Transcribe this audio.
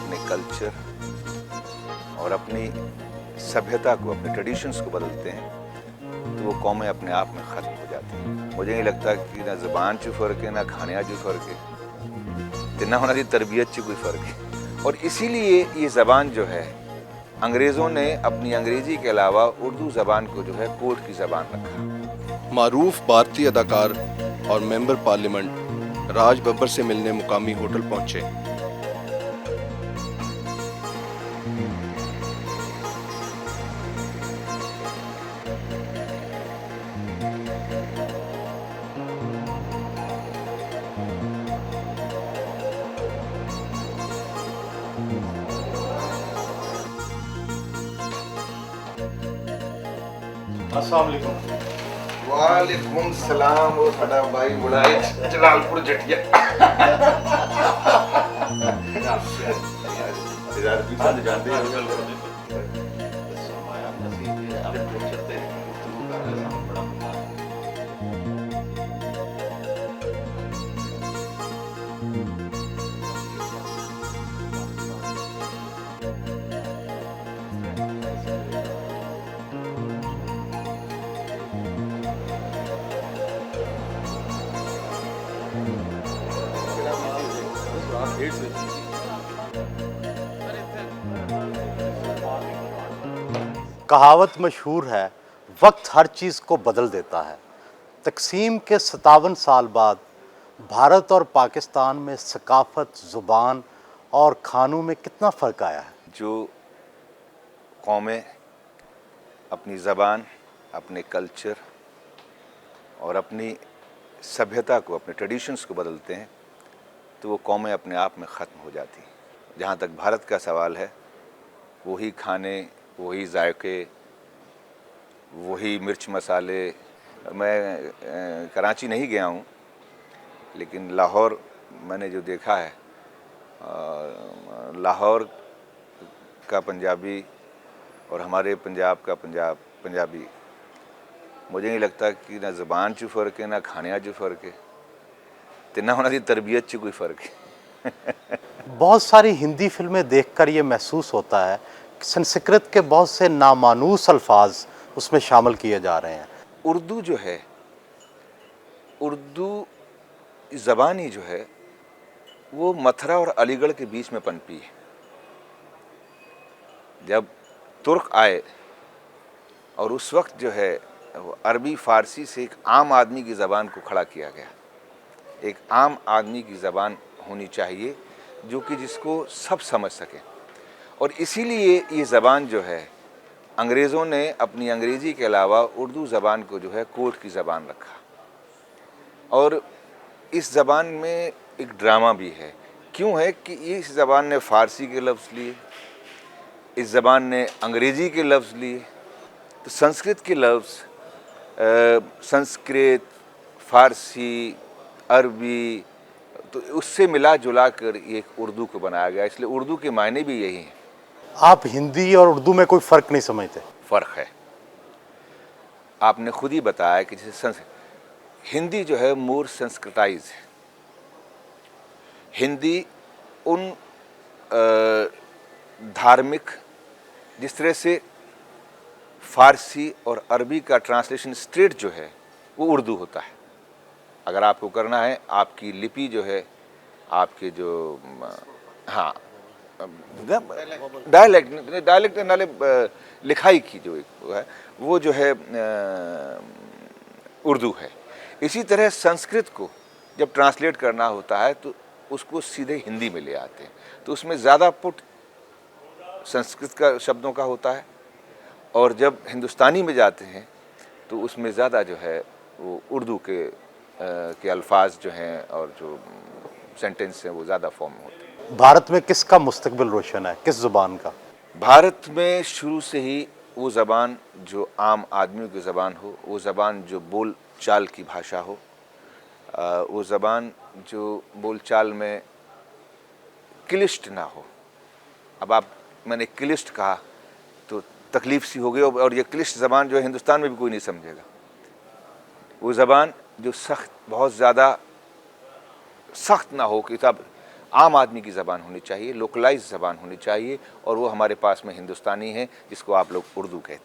अपने कल्चर और अपनी सभ्यता को, अपने ट्रेडिशंस को बदलते हैं तो वो कौमें अपने आप में ख़त्म हो जाती हैं। मुझे नहीं लगता कि ना ज़बान च फ़र्क है, ना खाने च फ़र्क है, तो ना उन्होंने तरबियत च कोई फ़र्क है। और इसीलिए ये ज़बान जो है, अंग्रेज़ों ने अपनी अंग्रेज़ी के अलावा उर्दू ज़बान को जो है कोर्ट की ज़बान रखा। मारूफ भारतीय अदाकार और मेंबर पार्लियामेंट राज बब्बर से मिलने मुकामी होटल पहुंचे। अस्सलाम वालेकुम। वालेकुम सलाम। वो साडा भाई बड़ा है जलालपुर जटिया। यार भी सब जानते हैं। कहावत मशहूर है, वक्त हर चीज़ को बदल देता है। तकसीम के 57 साल बाद भारत और पाकिस्तान में सकाफ़त, ज़ुबान और खानों में कितना फ़र्क आया है। जो कौमें अपनी ज़बान, अपने कल्चर और अपनी सभ्यता को, अपने ट्रेडिशंस को बदलते हैं तो वो कौमें अपने आप में ख़त्म हो जाती हैं। जहाँ तक भारत का सवाल है, वही खाने, वही जायके, वही मिर्च मसाले। मैं कराची नहीं गया हूँ, लेकिन लाहौर मैंने जो देखा है, लाहौर का पंजाबी और हमारे पंजाब का पंजाबी, मुझे नहीं लगता कि ना ज़बान च फ़र्क है, ना खाने च फ़र्क है, तो ना उन्होंने तरबियत च कोई फ़र्क है। बहुत सारी हिंदी फिल्में देखकर ये महसूस होता है कि संस्कृत के बहुत से नामानूस अल्फाज उसमें शामिल किए जा रहे हैं। उर्दू जो है, उर्दू ज़बान ही जो है वो मथुरा और अलीगढ़ के बीच में पनपी है। जब तुर्क आए और उस वक्त जो है वो अरबी फ़ारसी से एक आम आदमी की ज़बान को खड़ा किया गया। एक आम आदमी की ज़बान होनी चाहिए जो कि जिसको सब समझ सकें। और इसीलिए ये ज़बान जो है, अंग्रेज़ों ने अपनी अंग्रेज़ी के अलावा उर्दू ज़बान को जो है कोर्ट की ज़बान रखा। और इस ज़बान में एक ड्रामा भी है। क्यों है कि इस ज़बान ने फ़ारसी के लफ्ज़ लिए, इस ज़बान ने अंग्रेज़ी के लफ्ज़ लिए, तो संस्कृत के लफ्ज़, संस्कृत, फ़ारसी, अरबी, तो उससे मिला जुला कर ये एक उर्दू को बनाया गया। इसलिए उर्दू के मायने भी यही हैं। आप हिंदी और उर्दू में कोई फ़र्क नहीं समझते? फ़र्क है। आपने खुद ही बताया कि जैसे हिंदी जो है मोर संस्कृताइज है। हिंदी उन धार्मिक, जिस तरह से फ़ारसी और अरबी का ट्रांसलेशन स्ट्रेट जो है वो उर्दू होता है। अगर आपको करना है, आपकी लिपि जो है, आपके जो हाँ डायलेक्ट नाले लिखाई की जो एक है वो जो है उर्दू है। इसी तरह संस्कृत को जब ट्रांसलेट करना होता है तो उसको सीधे हिंदी में ले आते हैं, तो उसमें ज़्यादा पुट संस्कृत का शब्दों का होता है, और जब हिंदुस्तानी में जाते हैं तो उसमें ज़्यादा जो है वो उर्दू के अल्फाज जो हैं और जो सेंटेंस हैं वो ज़्यादा फॉर्म होते हैं। भारत में किसका मुस्तकबिल रोशन है, किस ज़ुबान का? भारत में शुरू से ही वो ज़बान जो आम आदमियों की ज़बान हो, वो ज़बान जो बोल चाल की भाषा हो, वो ज़बान जो बोल चाल में क्लिष्ट ना हो। अब मैंने क्लिष्ट कहा तो तकलीफ सी हो गई, और ये क्लिष्ट ज़बान जो है हिंदुस्तान में भी कोई नहीं समझेगा। वो ज़बान जो सख्त, बहुत ज़्यादा सख्त ना हो कि साहब आम आदमी की ज़बान होनी चाहिए, लोकलाइज ज़बान होनी चाहिए, और वो हमारे पास में हिंदुस्तानी है जिसको आप लोग उर्दू कहते हैं।